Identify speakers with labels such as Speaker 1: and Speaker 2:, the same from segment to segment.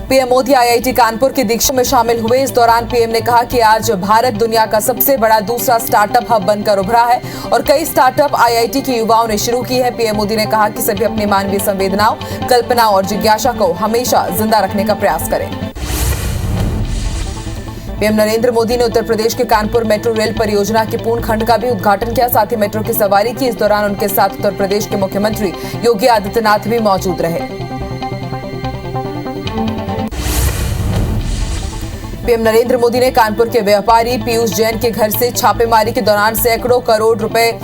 Speaker 1: PM Modi IIT Kanpur के दीक्षांत में शामिल हुए। इस दौरान पीएम ने कहा कि आज भारत दुनिया का सबसे बड़ा दूसरा स्टार्टअप हब बनकर उभरा है और कई स्टार्टअप आईआईटी के युवाओं ने शुरू की है। पीएम मोदी ने कहा कि सभी अपनी मानवीय संवेदनाओं, कल्पना और जिज्ञासा को हमेशा जिंदा रखने का प्रयास करें। पीएम नरेंद्र मोदी ने उत्तर प्रदेश के कानपुर मेट्रो रेल परियोजना के पूर्ण खंड का भी उद्घाटन किया, साथ ही मेट्रो की सवारी की। इस दौरान उनके साथ उत्तर प्रदेश के मुख्यमंत्री योगी आदित्यनाथ भी मौजूद रहे। पीएम नरेंद्र मोदी ने कानपुर के व्यापारी पीयूष जैन के घर से छापेमारी के दौरान सैकड़ों करोड़ रुपए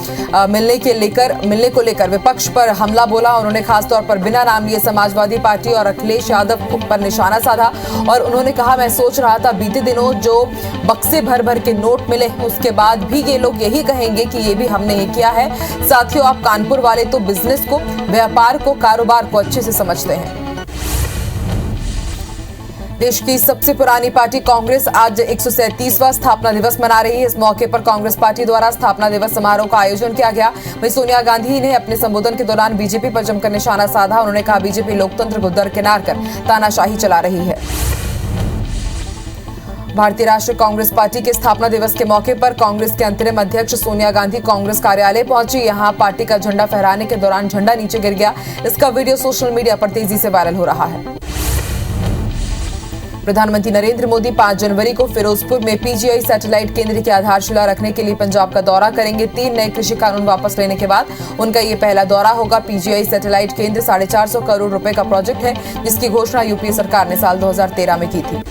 Speaker 1: मिलने को लेकर विपक्ष पर हमला बोला। उन्होंने खासतौर पर बिना नाम लिए समाजवादी पार्टी और अखिलेश यादव पर निशाना साधा और उन्होंने कहा, मैं सोच रहा था बीते दिनों जो बक्से भर भर के नोट मिले उसके बाद भी ये लोग यही कहेंगे कि ये भी हमने ही किया है। साथियों, आप कानपुर वाले तो बिजनेस को, व्यापार को, कारोबार को अच्छे से समझते हैं। देश की सबसे पुरानी पार्टी कांग्रेस आज 137वां स्थापना दिवस मना रही है। इस मौके पर कांग्रेस पार्टी द्वारा स्थापना दिवस समारोह का आयोजन किया गया। वहीं सोनिया गांधी ने अपने संबोधन के दौरान बीजेपी पर जमकर निशाना साधा। उन्होंने कहा, बीजेपी लोकतंत्र को दरकिनार कर तानाशाही चला रही है। भारतीय राष्ट्रीय कांग्रेस पार्टी के स्थापना दिवस के मौके पर कांग्रेस के अंतरिम अध्यक्ष सोनिया गांधी कांग्रेस कार्यालय पहुंची। यहां पार्टी का झंडा फहराने के दौरान झंडा नीचे गिर गया। इसका वीडियो सोशल मीडिया पर तेजी से वायरल हो रहा है। प्रधानमंत्री नरेंद्र मोदी 5 जनवरी को फिरोजपुर में पीजीआई सैटेलाइट केंद्र की आधारशिला रखने के लिए पंजाब का दौरा करेंगे। 3 नए कृषि कानून वापस लेने के बाद उनका ये पहला दौरा होगा। पीजीआई सैटेलाइट केंद्र 450 करोड़ रुपए का प्रोजेक्ट है, जिसकी घोषणा यूपीए सरकार ने साल 2013 में की थी।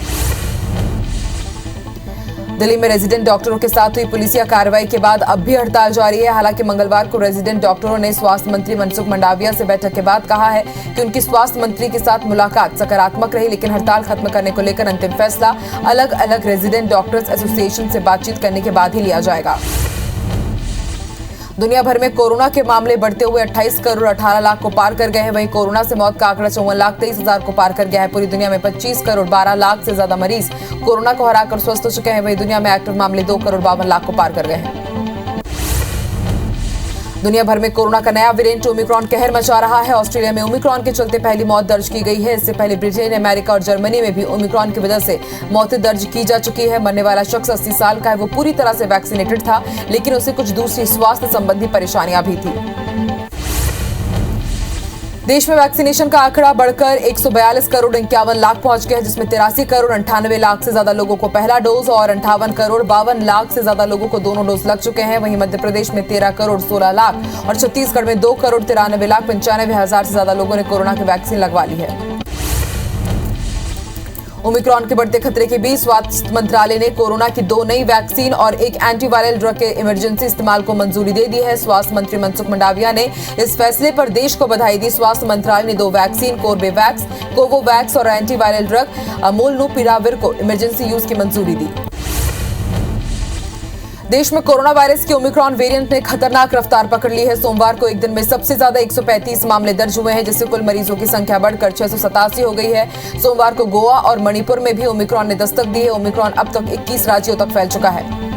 Speaker 1: दिल्ली में रेजिडेंट डॉक्टरों के साथ हुई पुलिसिया कार्रवाई के बाद अब भी हड़ताल जारी है। हालांकि मंगलवार को रेजिडेंट डॉक्टरों ने स्वास्थ्य मंत्री मनसुख मंडाविया से बैठक के बाद कहा है कि उनकी स्वास्थ्य मंत्री के साथ मुलाकात सकारात्मक रही, लेकिन हड़ताल खत्म करने को लेकर अंतिम फैसला अलग अलग रेजिडेंट डॉक्टर्स एसोसिएशन से बातचीत करने के बाद ही लिया जाएगा। दुनिया भर में कोरोना के मामले बढ़ते हुए 28 करोड़ 18 लाख को पार कर गए हैं। वहीं कोरोना से मौत का आंकड़ा 54,23,000 को पार कर गया है। पूरी दुनिया में 25 करोड़ 12 लाख से ज्यादा मरीज कोरोना को हराकर स्वस्थ हो चुके हैं। वहीं दुनिया में एक्टिव मामले 2 करोड़ 52 लाख को पार कर गए हैं। दुनिया भर में कोरोना का नया वेरिएंट ओमिक्रॉन कहर मचा रहा है। ऑस्ट्रेलिया में ओमिक्रॉन के चलते पहली मौत दर्ज की गई है। इससे पहले ब्रिटेन, अमेरिका और जर्मनी में भी ओमिक्रॉन की वजह से मौतें दर्ज की जा चुकी है। मरने वाला शख्स 80 साल का है। वो पूरी तरह से वैक्सीनेटेड था, लेकिन उसे कुछ दूसरी स्वास्थ्य संबंधी परेशानियां भी थी। देश में वैक्सीनेशन का आंकड़ा बढ़कर 142 करोड़ 51 लाख पहुंच गया है, जिसमें 83 करोड़ 98 लाख से ज्यादा लोगों को पहला डोज और 58 करोड़ 52 लाख से ज्यादा लोगों को दोनों डोज लग चुके हैं। वहीं मध्य प्रदेश में 13 करोड़ 16 लाख और छत्तीसगढ़ में 2 करोड़ 93 लाख 95 हजार से ज्यादा लोगों ने कोरोना की वैक्सीन लगवा ली है। ओमिक्रॉन के बढ़ते खतरे के बीच स्वास्थ्य मंत्रालय ने कोरोना की 2 नई वैक्सीन और एक एंटीवायरल ड्रग के इमरजेंसी इस्तेमाल को मंजूरी दे दी है। स्वास्थ्य मंत्री मनसुख मंडाविया ने इस फैसले पर देश को बधाई दी। स्वास्थ्य मंत्रालय ने 2 वैक्सीन कोर्बेवैक्स, कोवोवैक्स और एंटीवायरल ड्रग मोलनुपिराविर को इमरजेंसी यूज की मंजूरी दी। देश में कोरोना वायरस के ओमिक्रॉन वेरिएंट ने खतरनाक रफ्तार पकड़ ली है। सोमवार को एक दिन में सबसे ज्यादा 135 मामले दर्ज हुए हैं, जिससे कुल मरीजों की संख्या बढ़कर 687 हो गई है। सोमवार को गोवा और मणिपुर में भी ओमिक्रॉन ने दस्तक दी है। ओमिक्रॉन अब तक 21 राज्यों तक फैल चुका है।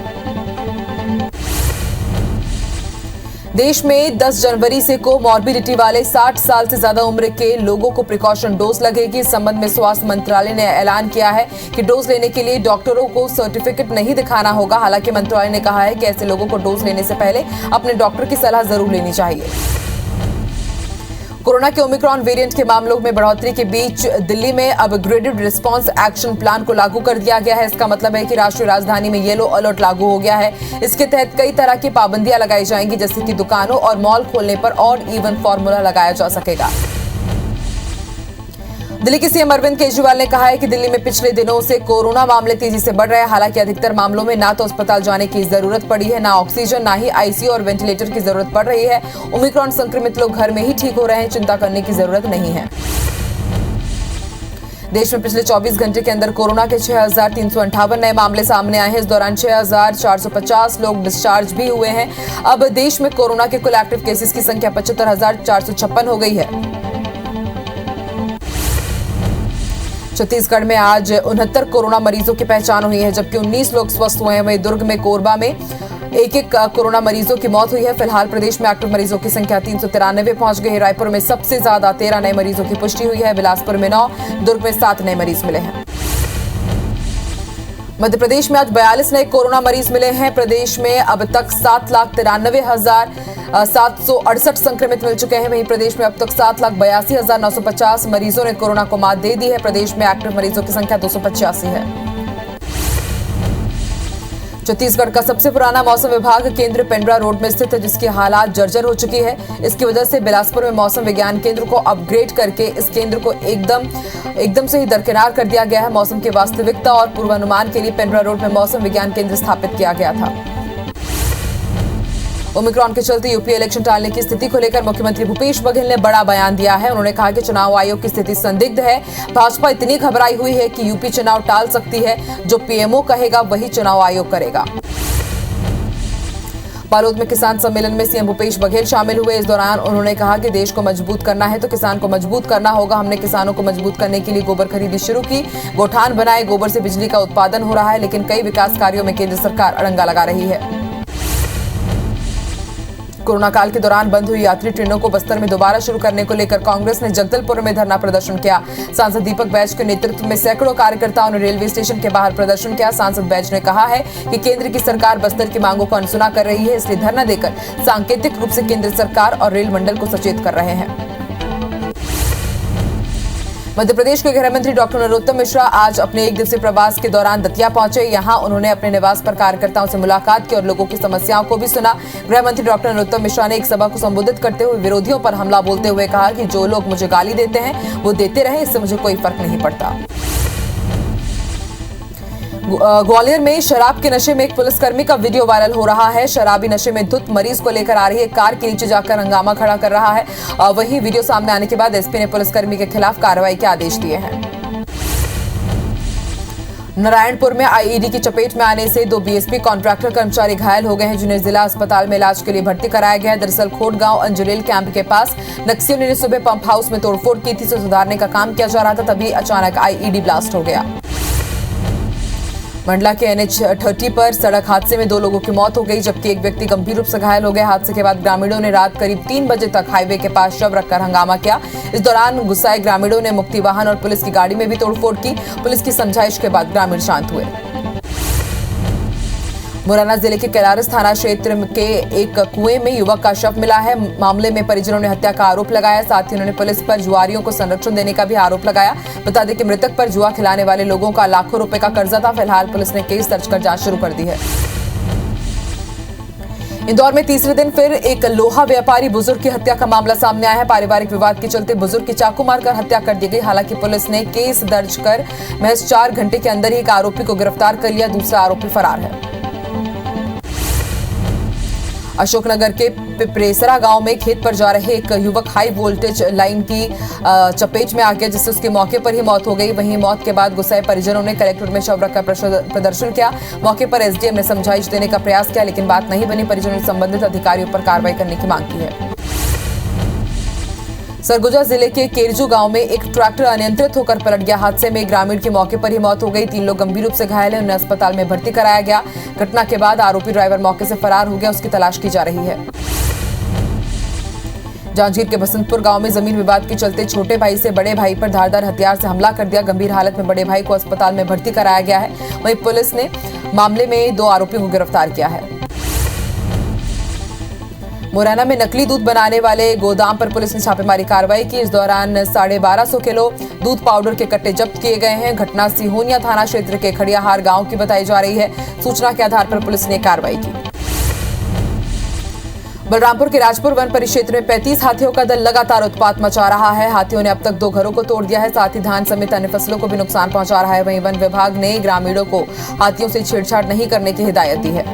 Speaker 1: देश में 10 जनवरी से कोमॉर्बिडिटी वाले 60 साल से ज्यादा उम्र के लोगों को प्रिकॉशन डोज लगेगी। इस संबंध में स्वास्थ्य मंत्रालय ने ऐलान किया है कि डोज लेने के लिए डॉक्टरों को सर्टिफिकेट नहीं दिखाना होगा। हालांकि मंत्रालय ने कहा है कि ऐसे लोगों को डोज लेने से पहले अपने डॉक्टर की सलाह जरूर लेनी चाहिए। कोरोना के ओमिक्रॉन वेरिएंट के मामलों में बढ़ोतरी के बीच दिल्ली में अब ग्रेडेड रिस्पांस एक्शन प्लान को लागू कर दिया गया है। इसका मतलब है कि राष्ट्रीय राजधानी में येलो अलर्ट लागू हो गया है। इसके तहत कई तरह की पाबंदियां लगाई जाएंगी, जैसे कि दुकानों और मॉल खोलने पर ऑड इवन फॉर्मूला लगाया जा सकेगा। दिल्ली के सीएम अरविंद केजरीवाल ने कहा है कि दिल्ली में पिछले दिनों से कोरोना मामले तेजी से बढ़ रहे हैं। हालांकि अधिकतर मामलों में ना तो अस्पताल जाने की जरूरत पड़ी है, ना ऑक्सीजन, ना ही आईसीयू और वेंटिलेटर की जरूरत पड़ रही है। ओमिक्रॉन संक्रमित लोग घर में ही ठीक हो रहे हैं, चिंता करने की जरूरत नहीं है। देश में पिछले 24 घंटे के अंदर कोरोना के 6,358 नए मामले सामने आए हैं। इस दौरान 6,450 लोग डिस्चार्ज भी हुए हैं। अब देश में कोरोना के कुल एक्टिव केसेस की संख्या 75,456 हो गई है। छत्तीसगढ़ में आज 69 कोरोना मरीजों की पहचान हुई है, जबकि 19 लोग स्वस्थ हुए हैं। वहीं दुर्ग में, कोरबा में एक कोरोना मरीजों की मौत हुई है। फिलहाल प्रदेश में एक्टिव मरीजों की संख्या 393 पहुंच गई है। रायपुर में सबसे ज्यादा 13 नए मरीजों की पुष्टि हुई है। बिलासपुर में 9, दुर्ग में 7 नए मरीज मिले हैं। मध्य प्रदेश में आज 42 नए कोरोना मरीज मिले हैं। प्रदेश में अब तक 7,93,768 संक्रमित मिल चुके हैं। वहीं प्रदेश में अब तक 7,82,950 मरीजों ने कोरोना को मात दे दी है। प्रदेश में एक्टिव मरीजों की संख्या 285 है। छत्तीसगढ़ का सबसे पुराना मौसम विभाग केंद्र पेंड्रा रोड में स्थित है, जिसकी हालात जर्जर हो चुकी है। इसकी वजह से बिलासपुर में मौसम विज्ञान केंद्र को अपग्रेड करके इस केंद्र को एकदम से ही दरकिनार कर दिया गया है। मौसम की वास्तविकता और पूर्वानुमान के लिए पेंड्रा रोड में मौसम विज्ञान केंद्र स्थापित किया गया था। ओमिक्रॉन के चलते यूपी इलेक्शन टालने की स्थिति को लेकर मुख्यमंत्री भूपेश बघेल ने बड़ा बयान दिया है। उन्होंने कहा कि चुनाव आयोग की स्थिति संदिग्ध है। भाजपा इतनी घबराई हुई है कि यूपी चुनाव टाल सकती है। जो पीएमओ कहेगा वही चुनाव आयोग करेगा। बालोद में किसान सम्मेलन में सीएम भूपेश बघेल शामिल हुए। इस दौरान उन्होंने कहा कि देश को मजबूत करना है तो किसान को मजबूत करना होगा। हमने किसानों को मजबूत करने के लिए गोबर खरीदी शुरू की। गोठान बनाए, गोबर से बिजली का उत्पादन हो रहा है, लेकिन कई विकास कार्यों में केंद्र सरकार अड़ंगा लगा रही है। कोरोना काल के दौरान बंद हुई यात्री ट्रेनों को बस्तर में दोबारा शुरू करने को लेकर कांग्रेस ने जगदलपुर में धरना प्रदर्शन किया। सांसद दीपक बैज के नेतृत्व में सैकड़ों कार्यकर्ताओं ने रेलवे स्टेशन के बाहर प्रदर्शन किया। सांसद बैज ने कहा है कि केंद्र की सरकार बस्तर की मांगों को अनसुना कर रही है, इसलिए धरना देकर सांकेतिक रूप से केंद्र सरकार और रेल मंडल को सचेत कर रहे हैं। मध्य प्रदेश के गृह मंत्री डॉक्टर नरोत्तम मिश्रा आज अपने एक दिवसीय प्रवास के दौरान दतिया पहुंचे। यहां उन्होंने अपने निवास पर कार्यकर्ताओं से मुलाकात की और लोगों की समस्याओं को भी सुना। गृह मंत्री डॉक्टर नरोत्तम मिश्रा ने एक सभा को संबोधित करते हुए विरोधियों पर हमला बोलते हुए कहा कि जो लोग मुझे गाली देते हैं वो देते रहे, इससे मुझे कोई फर्क नहीं पड़ता। ग्वालियर में शराब के नशे में एक पुलिसकर्मी का वीडियो वायरल हो रहा है। शराबी नशे में धुत मरीज को लेकर आ रही एक कार के नीचे जाकर हंगामा खड़ा कर रहा है। वहीं वीडियो सामने आने के बाद एसपी ने पुलिसकर्मी के खिलाफ कार्रवाई के आदेश दिए हैं। नारायणपुर में आईईडी की चपेट में आने से 2 बीएसपी कॉन्ट्रैक्टर कर्मचारी घायल हो गए हैं, जिन्हें जिला अस्पताल में इलाज के लिए भर्ती कराया गया है। दरअसल खोटगांव अंजरेल कैंप के पास नक्सलियों ने सुबह पंप हाउस में तोड़फोड़ की थी। इसे सुधारने का काम किया जा रहा था, तभी अचानक आईईडी ब्लास्ट हो गया। मंडला के NH30 पर सड़क हादसे में 2 लोगों की मौत हो गई, जबकि एक व्यक्ति गंभीर रूप से घायल हो गया। हादसे के बाद ग्रामीणों ने रात करीब 3 बजे तक हाईवे के पास शव रखकर हंगामा किया। इस दौरान गुस्साए ग्रामीणों ने मुक्ति वाहन और पुलिस की गाड़ी में भी तोड़फोड़ की। पुलिस की समझाइश के बाद ग्रामीण शांत हुए। मुरैना जिले के कैलारस थाना क्षेत्र के एक कुएं में युवक का शव मिला है। मामले में परिजनों ने हत्या का आरोप लगाया। साथ ही उन्होंने पुलिस पर जुआरियों को संरक्षण देने का भी आरोप लगाया। बता दें कि मृतक पर जुआ खिलाने वाले लोगों का लाखों रुपए का कर्जा था। फिलहाल पुलिस ने केस दर्ज कर जांच शुरू कर दी है। इंदौर में तीसरे दिन फिर एक लोहा व्यापारी बुजुर्ग की हत्या का मामला सामने आया है। पारिवारिक विवाद के चलते बुजुर्ग की चाकू मारकर हत्या कर दी गई। हालांकि पुलिस ने केस दर्ज कर महज 4 घंटे के अंदर ही एक आरोपी को गिरफ्तार कर लिया। दूसरा आरोपी फरार है। अशोकनगर के पिपरेसरा गांव में खेत पर जा रहे एक युवक हाई वोल्टेज लाइन की चपेट में आ गया, जिससे उसकी मौके पर ही मौत हो गई। वहीं मौत के बाद गुस्साए परिजनों ने कलेक्ट्रेट में शव रखकर प्रदर्शन किया। मौके पर एसडीएम ने समझाइश देने का प्रयास किया, लेकिन बात नहीं बनी। परिजनों ने संबंधित अधिकारियों पर कार्रवाई करने की मांग की है। सरगुजा जिले के केरजू गांव में एक ट्रैक्टर अनियंत्रित होकर पलट गया। हादसे में ग्रामीण की मौके पर ही मौत हो गई। 3 लोग गंभीर रूप से घायल हैं, उन्हें अस्पताल में भर्ती कराया गया। घटना के बाद आरोपी ड्राइवर मौके से फरार हो गया, उसकी तलाश की जा रही है। जांजगीर के बसंतपुर गांव में जमीन विवाद के चलते छोटे भाई से बड़े भाई पर धारदार हथियार से हमला कर दिया। गंभीर हालत में बड़े भाई को अस्पताल में भर्ती कराया गया है। वहीं पुलिस ने मामले में 2 आरोपियों को गिरफ्तार किया है। मुरैना में नकली दूध बनाने वाले गोदाम पर पुलिस ने छापेमारी कार्रवाई की। इस दौरान 1250 किलो दूध पाउडर के कट्टे जब्त किए गए हैं। घटना सिहोनिया थाना क्षेत्र के खड़ियाहार गांव की बताई जा रही है। सूचना के आधार पर पुलिस ने कार्रवाई की। बलरामपुर के राजपुर वन परिक्षेत्र में 35 हाथियों का दल लगातार उत्पात मचा रहा है। हाथियों ने अब तक 2 घरों को तोड़ दिया है, साथ ही धान समेत अन्य फसलों को भी नुकसान पहुंचा रहा है। वहीं वन विभाग ने ग्रामीणों को हाथियों से छेड़छाड़ नहीं करने की हिदायत दी है।